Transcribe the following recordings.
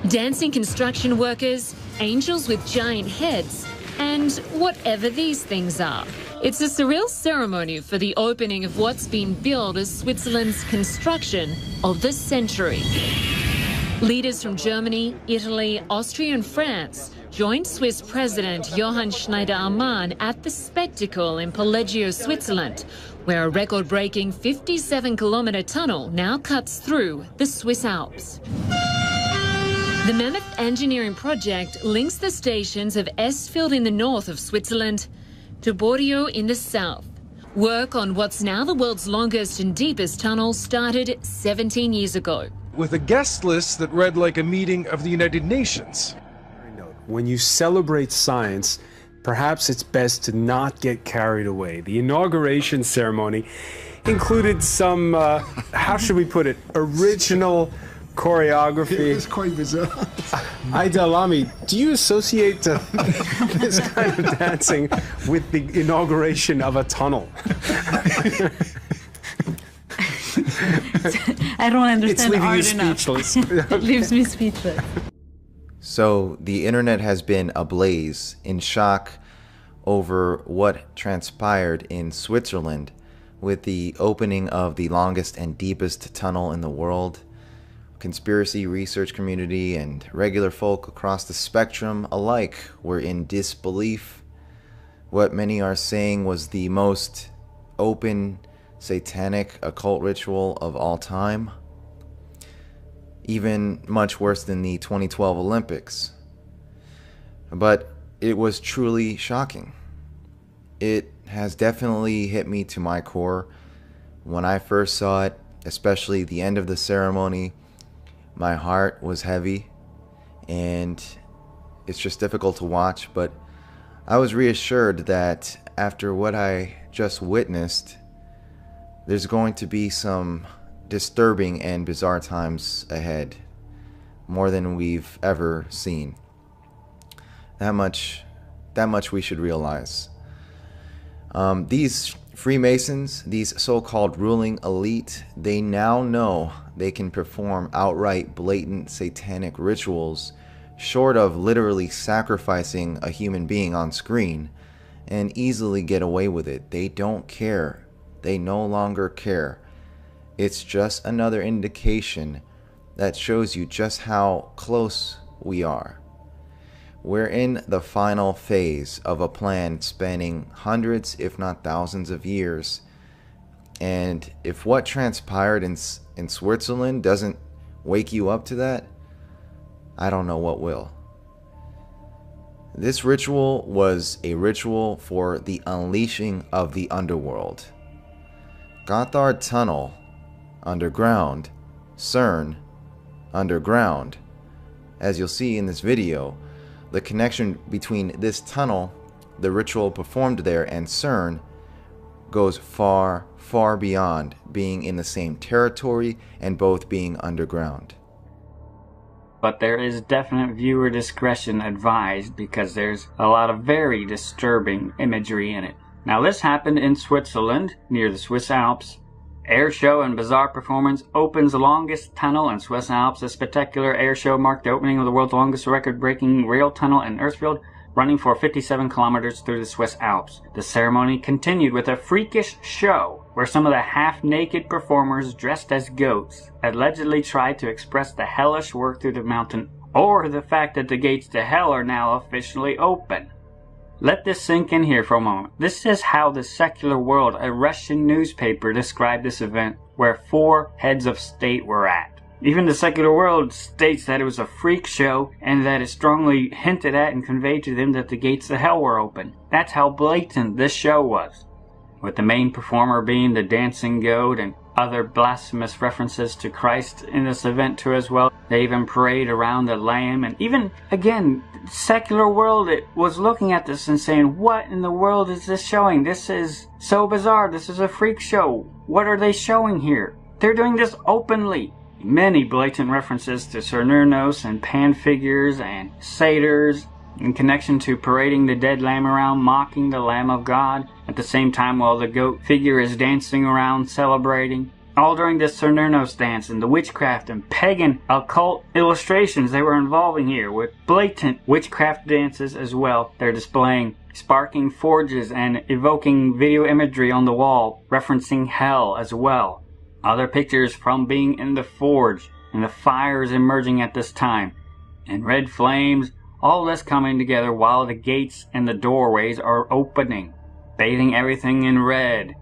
Dancing construction workers, angels with giant heads, and whatever these things are. It's a surreal ceremony for the opening of what's been billed as Switzerland's construction of the century. Leaders from Germany, Italy, Austria and France joined Swiss President Johann Schneider-Ammann at the spectacle in Poleggio, Switzerland, where a record-breaking 57-kilometre tunnel now cuts through the Swiss Alps. The mammoth engineering project links the stations of Estfield in the north of Switzerland to Bordeaux in the south. Work on what's now the world's longest and deepest tunnel started 17 years ago. With a guest list that read like a meeting of the United Nations. When you celebrate science, perhaps it's best to not get carried away. The inauguration ceremony included some, how should we put it, original choreography. It was quite bizarre. Aidalami, do you associate this kind of dancing with the inauguration of a tunnel? I don't understand it's leaving art you speechless. It leaves me speechless. So the internet has been ablaze in shock over what transpired in Switzerland with the opening of the longest and deepest tunnel in the world. Conspiracy research community and regular folk across the spectrum alike were in disbelief. What many are saying was the most open, satanic occult ritual of all time. Even much worse than the 2012 Olympics. But it was truly shocking. It has definitely hit me to my core. When I first saw it, especially the end of the ceremony, my heart was heavy, and it's just difficult to watch, but I was reassured that after what I just witnessed, there's going to be some disturbing and bizarre times ahead, more than we've ever seen. That much we should realize. These Freemasons, these so-called ruling elite, they now know they can perform outright blatant satanic rituals short of literally sacrificing a human being on screen and easily get away with it. They don't care. They no longer care. It's just another indication that shows you just how close we are. We're in the final phase of a plan spanning hundreds, if not thousands of years. And if what transpired in Switzerland doesn't wake you up to that, I don't know what will. This ritual was a ritual for the unleashing of the underworld. Gotthard Tunnel, underground. CERN, underground. As you'll see in this video, the connection between this tunnel, the ritual performed there, and CERN goes far, far beyond being in the same territory and both being underground. But there is definite viewer discretion advised because there's a lot of very disturbing imagery in it. Now this happened in Switzerland, near the Swiss Alps. Air show and bizarre performance opens the longest tunnel in Swiss Alps. This spectacular air show marked the opening of the world's longest record-breaking rail tunnel in Earthfield, running for 57 kilometers through the Swiss Alps. The ceremony continued with a freakish show where some of the half-naked performers dressed as goats allegedly tried to express the hellish work through the mountain, or the fact that the gates to hell are now officially open. Let this sink in here for a moment. This is how the secular world, a Russian newspaper, described this event where 4 heads of state were at. Even the secular world states that it was a freak show and that it strongly hinted at and conveyed to them that the gates to hell were open. That's how blatant this show was. With the main performer being the dancing goat and other blasphemous references to Christ in this event too as well. They even prayed around the lamb, and even, again, the secular world was looking at this and saying, what in the world is this showing? This is so bizarre. This is a freak show. What are they showing here? They're doing this openly. Many blatant references to Cernurnos and pan figures and satyrs in connection to parading the dead lamb around, mocking the Lamb of God, at the same time while the goat figure is dancing around, celebrating. all during this CERN dance and the witchcraft and pagan occult illustrations they were involving here with blatant witchcraft dances as well. They're displaying sparking forges and evoking video imagery on the wall referencing hell as well. Other pictures from being in the forge and the fires emerging at this time and red flames, all this coming together while the gates and the doorways are opening, bathing everything in red.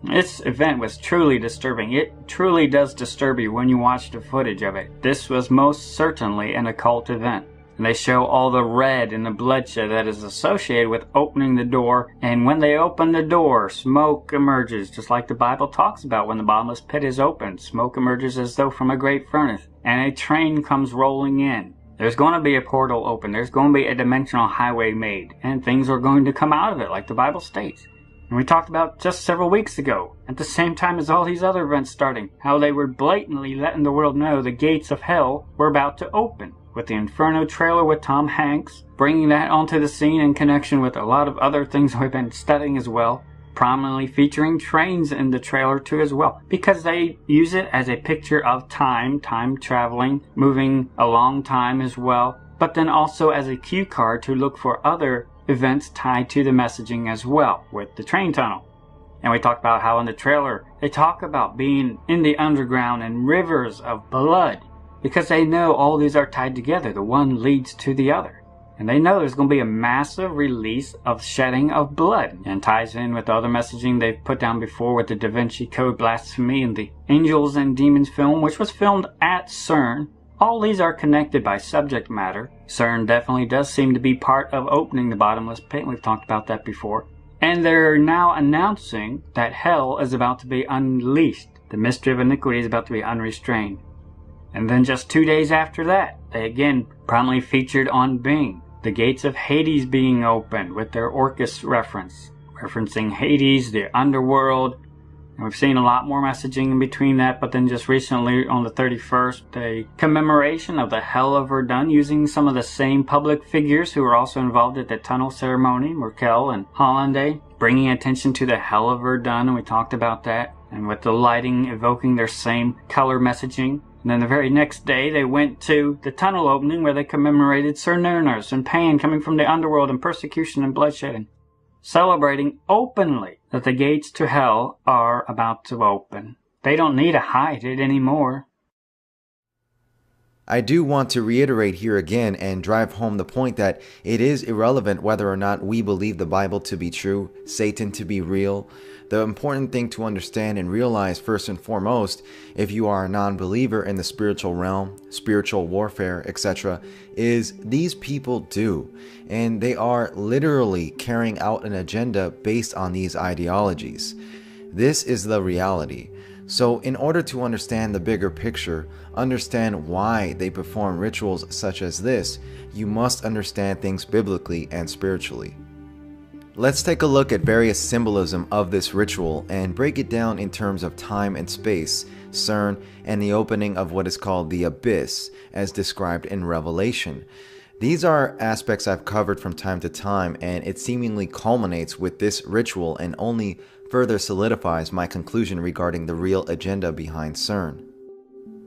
This event was truly disturbing. It truly does disturb you when you watch the footage of it. This was most certainly an occult event. And they show all the red and the bloodshed that is associated with opening the door. And when they open the door, smoke emerges, just like the Bible talks about when the bottomless pit is opened. Smoke emerges as though from a great furnace. And a train comes rolling in. There's going to be a portal open. There's going to be a dimensional highway made. And things are going to come out of it, like the Bible states. And we talked about just several weeks ago, at the same time as all these other events starting, how they were blatantly letting the world know the gates of hell were about to open. With the Inferno trailer with Tom Hanks, bringing that onto the scene in connection with a lot of other things we've been studying as well, prominently featuring trains in the trailer too as well, because they use it as a picture of time traveling, moving a long time as well, but then also as a cue card to look for other events tied to the messaging as well with the train tunnel. And we talked about how in the trailer they talk about being in the underground and rivers of blood, because they know all these are tied together. The one leads to the other. And they know there's going to be a massive release of shedding of blood, and ties in with the other messaging they've put down before with the Da Vinci Code blasphemy and the Angels and Demons film, which was filmed at CERN. All these are connected by subject matter. CERN definitely does seem to be part of opening the bottomless pit. We've talked about that before. And they're now announcing that hell is about to be unleashed. The mystery of iniquity is about to be unrestrained. And then just 2 days after that, they again prominently featured on Bing the gates of Hades being opened with their Orcus reference, referencing Hades, the underworld. And we've seen a lot more messaging in between that, but then just recently on the 31st, a commemoration of the Hell of Verdun using some of the same public figures who were also involved at the tunnel ceremony, Merkel and Hollande, bringing attention to the Hell of Verdun, and we talked about that, and with the lighting evoking their same color messaging. And then the very next day, they went to the tunnel opening where they commemorated CERN and pain coming from the underworld and persecution and bloodshed, celebrating openly that the gates to hell are about to open. They don't need to hide it anymore. I do want to reiterate here again and drive home the point that it is irrelevant whether or not we believe the Bible to be true, Satan to be real. The important thing to understand and realize first and foremost, if you are a non-believer in the spiritual realm, spiritual warfare, etc., is these people do. And they are literally carrying out an agenda based on these ideologies. This is the reality. So in order to understand the bigger picture, understand why they perform rituals such as this, you must understand things biblically and spiritually. Let's take a look at various symbolism of this ritual and break it down in terms of time and space, CERN, and the opening of what is called the abyss, as described in Revelation. These are aspects I've covered from time to time, and it seemingly culminates with this ritual and only further solidifies my conclusion regarding the real agenda behind CERN.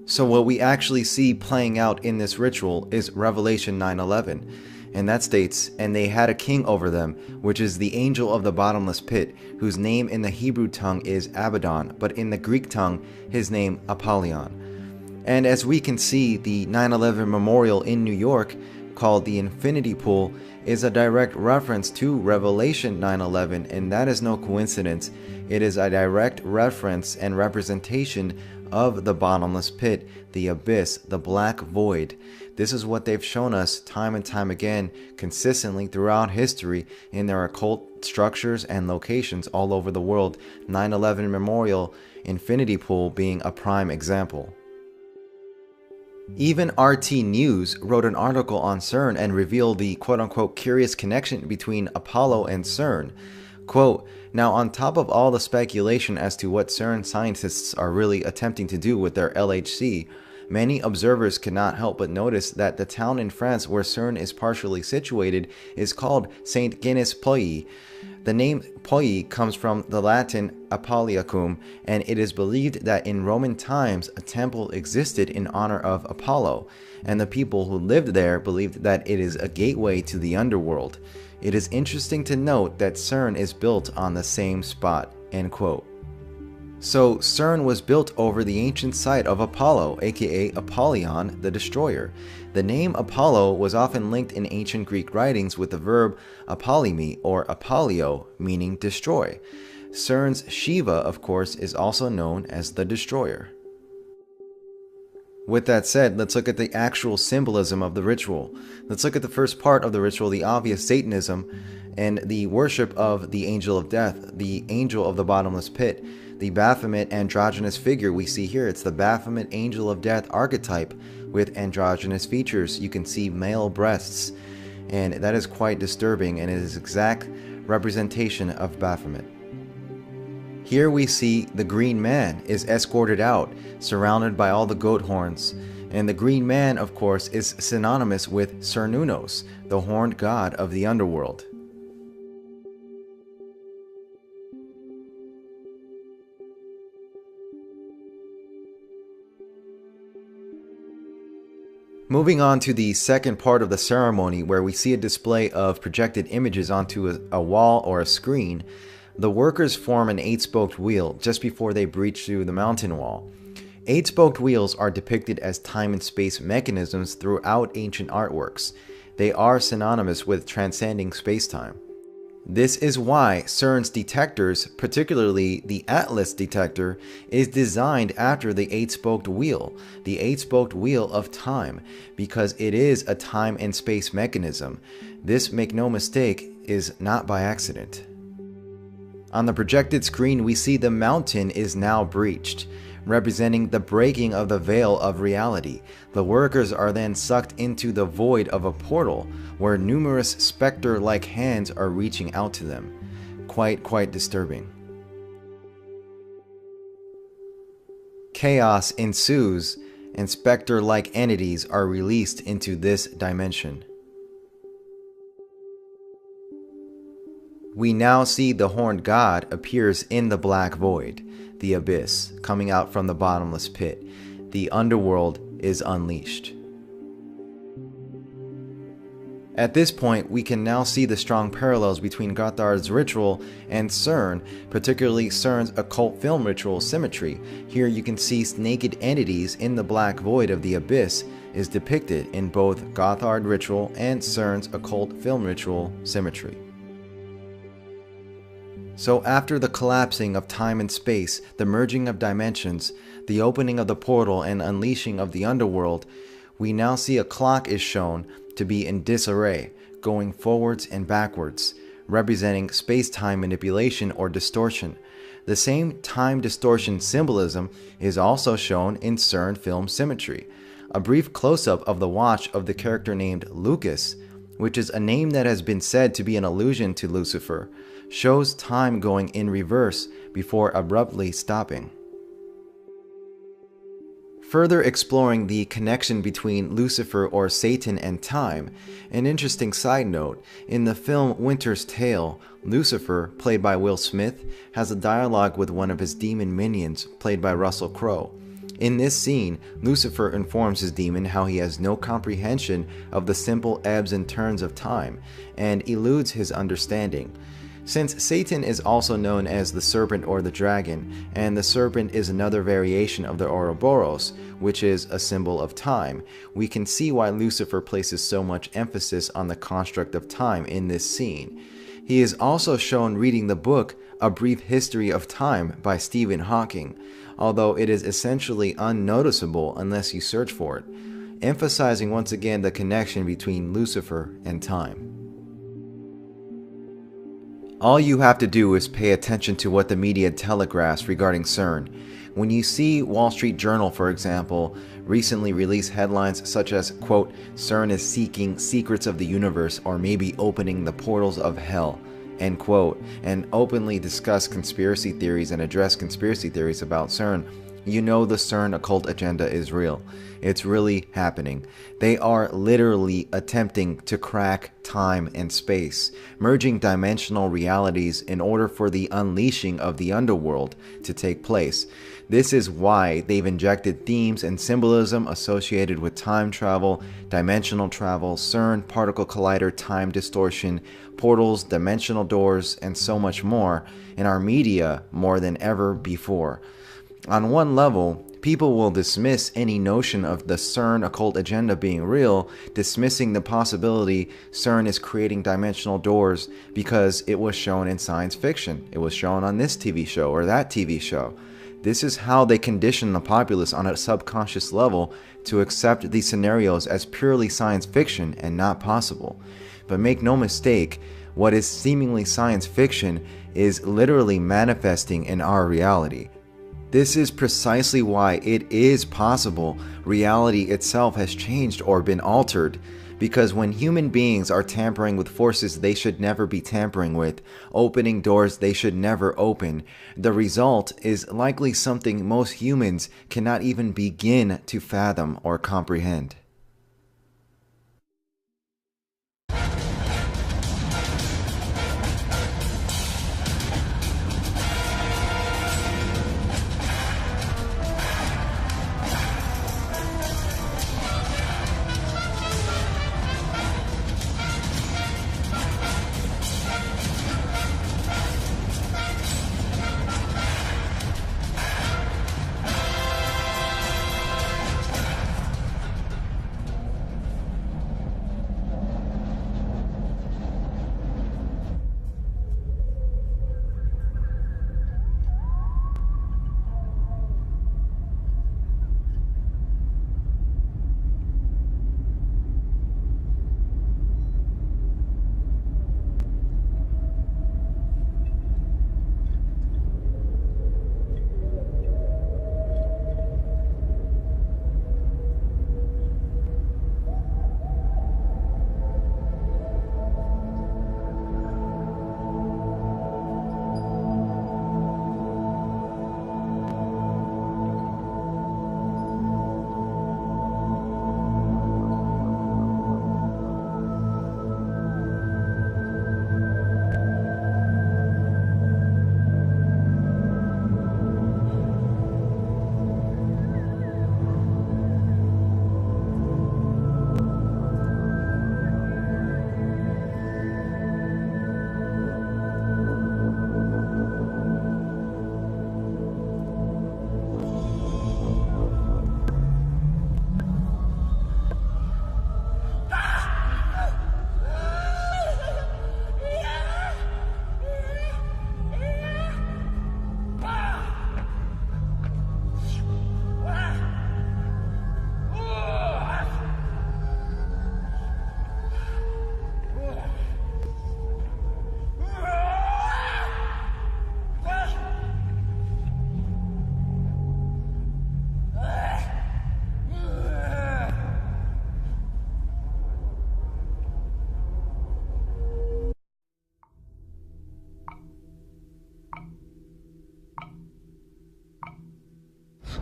So what we actually see playing out in this ritual is Revelation 9:11. And that states, "And they had a king over them, which is the angel of the bottomless pit, whose name in the Hebrew tongue is Abaddon, but in the Greek tongue his name Apollyon." And as we can see, the 9/11 memorial in New York, called the Infinity Pool, is a direct reference to Revelation 9:11, and that is no coincidence. It is a direct reference and representation of the bottomless pit, the abyss, the black void. This is what they've shown us time and time again, consistently throughout history in their occult structures and locations all over the world, 9/11 Memorial, Infinity Pool being a prime example. Even RT News wrote an article on CERN and revealed the quote-unquote curious connection between Apollo and CERN. Quote, "Now on top of all the speculation as to what CERN scientists are really attempting to do with their LHC, many observers cannot help but notice that the town in France where CERN is partially situated is called Saint-Genès-Ployes. The name Poi comes from the Latin Apolliacum, and it is believed that in Roman times a temple existed in honor of Apollo, and the people who lived there believed that it is a gateway to the underworld. It is interesting to note that CERN is built on the same spot." End quote. So CERN was built over the ancient site of Apollo, aka Apollyon the Destroyer. The name Apollo was often linked in ancient Greek writings with the verb apollimi or apollio, meaning destroy. CERN's Shiva, of course, is also known as the Destroyer. With that said, let's look at the actual symbolism of the ritual. Let's look at the first part of the ritual, the obvious Satanism, and the worship of the angel of death, the angel of the bottomless pit. The Baphomet androgynous figure we see here, it's the Baphomet angel of death archetype with androgynous features. You can see male breasts, and that is quite disturbing, and it is exact representation of Baphomet. Here we see the green man is escorted out, surrounded by all the goat horns. And the green man, of course, is synonymous with Cernunnos, the horned god of the underworld. Moving on to the second part of the ceremony, where we see a display of projected images onto a wall or a screen, the workers form an 8-spoked wheel just before they breach through the mountain wall. 8-spoked wheels are depicted as time and space mechanisms throughout ancient artworks. They are synonymous with transcending space-time. This is why CERN's detectors, particularly the Atlas detector, is designed after the 8-spoked wheel, the 8-spoked wheel of time, because it is a time and space mechanism. This, make no mistake, is not by accident. On the projected screen, we see the mountain is now breached, representing the breaking of the veil of reality. The workers are then sucked into the void of a portal, where numerous specter-like hands are reaching out to them. Quite disturbing. Chaos ensues, and specter-like entities are released into this dimension. We now see the horned god appears in the black void, the abyss, coming out from the bottomless pit. The underworld is unleashed. At this point, we can now see the strong parallels between Gothard's ritual and CERN, particularly CERN's occult film ritual symmetry. Here you can see naked entities in the black void of the abyss is depicted in both Gothard ritual and CERN's occult film ritual symmetry. So after the collapsing of time and space, the merging of dimensions, the opening of the portal and unleashing of the underworld, we now see a clock is shown to be in disarray, going forwards and backwards, representing space-time manipulation or distortion. The same time distortion symbolism is also shown in CERN film symmetry. A brief close-up of the watch of the character named Lucas, which is a name that has been said to be an allusion to Lucifer, shows time going in reverse before abruptly stopping. Further exploring the connection between Lucifer or Satan and time, an interesting side note, in the film Winter's Tale, Lucifer, played by Will Smith, has a dialogue with one of his demon minions, played by Russell Crowe. In this scene, Lucifer informs his demon how he has no comprehension of the simple ebbs and turns of time, and eludes his understanding. Since Satan is also known as the serpent or the dragon, and the serpent is another variation of the Ouroboros, which is a symbol of time, we can see why Lucifer places so much emphasis on the construct of time in this scene. He is also shown reading the book A Brief History of Time by Stephen Hawking, although it is essentially unnoticeable unless you search for it, emphasizing once again the connection between Lucifer and time. All you have to do is pay attention to what the media telegraphs regarding CERN. When you see Wall Street Journal, for example, recently release headlines such as, quote, CERN is seeking secrets of the universe or maybe opening the portals of hell, end quote, and openly discuss conspiracy theories and address conspiracy theories about CERN, you know the CERN occult agenda is real. It's really happening. They are literally attempting to crack time and space, merging dimensional realities in order for the unleashing of the underworld to take place. This is why they've injected themes and symbolism associated with time travel, dimensional travel, CERN, particle collider, time distortion, portals, dimensional doors, and so much more in our media more than ever before. On one level, people will dismiss any notion of the CERN occult agenda being real, dismissing the possibility CERN is creating dimensional doors because it was shown in science fiction. It was shown on this TV show or that TV show. This is how they condition the populace on a subconscious level to accept these scenarios as purely science fiction and not possible. But make no mistake, what is seemingly science fiction is literally manifesting in our reality. This is precisely why it is possible reality itself has changed or been altered, because when human beings are tampering with forces they should never be tampering with, opening doors they should never open, the result is likely something most humans cannot even begin to fathom or comprehend.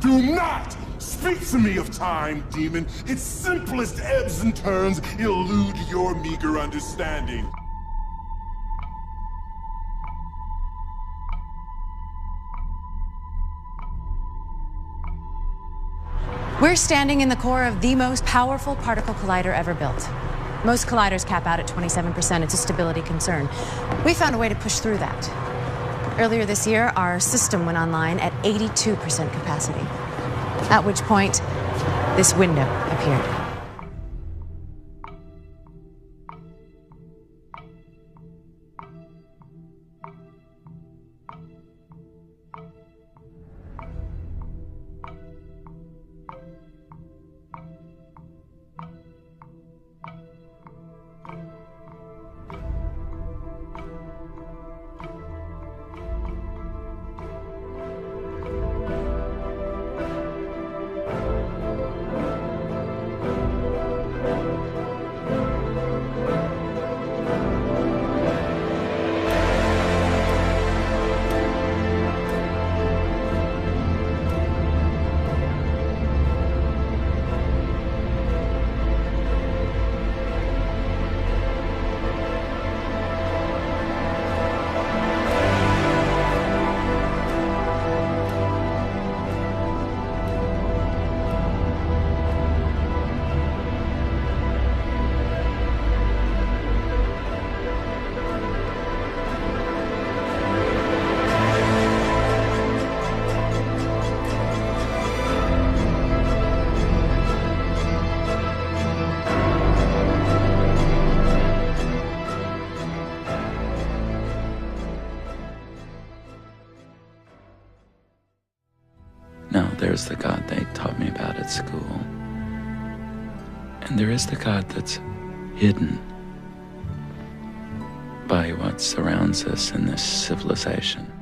Do not speak to me of time, demon. Its simplest ebbs and turns elude your meager understanding. We're standing in the core of the most powerful particle collider ever built. Most colliders cap out at 27%. It's a stability concern. We found a way to push through that. Earlier this year, our system went online at 82% capacity, at which point this window appeared. And there is the God that's hidden by what surrounds us in this civilization.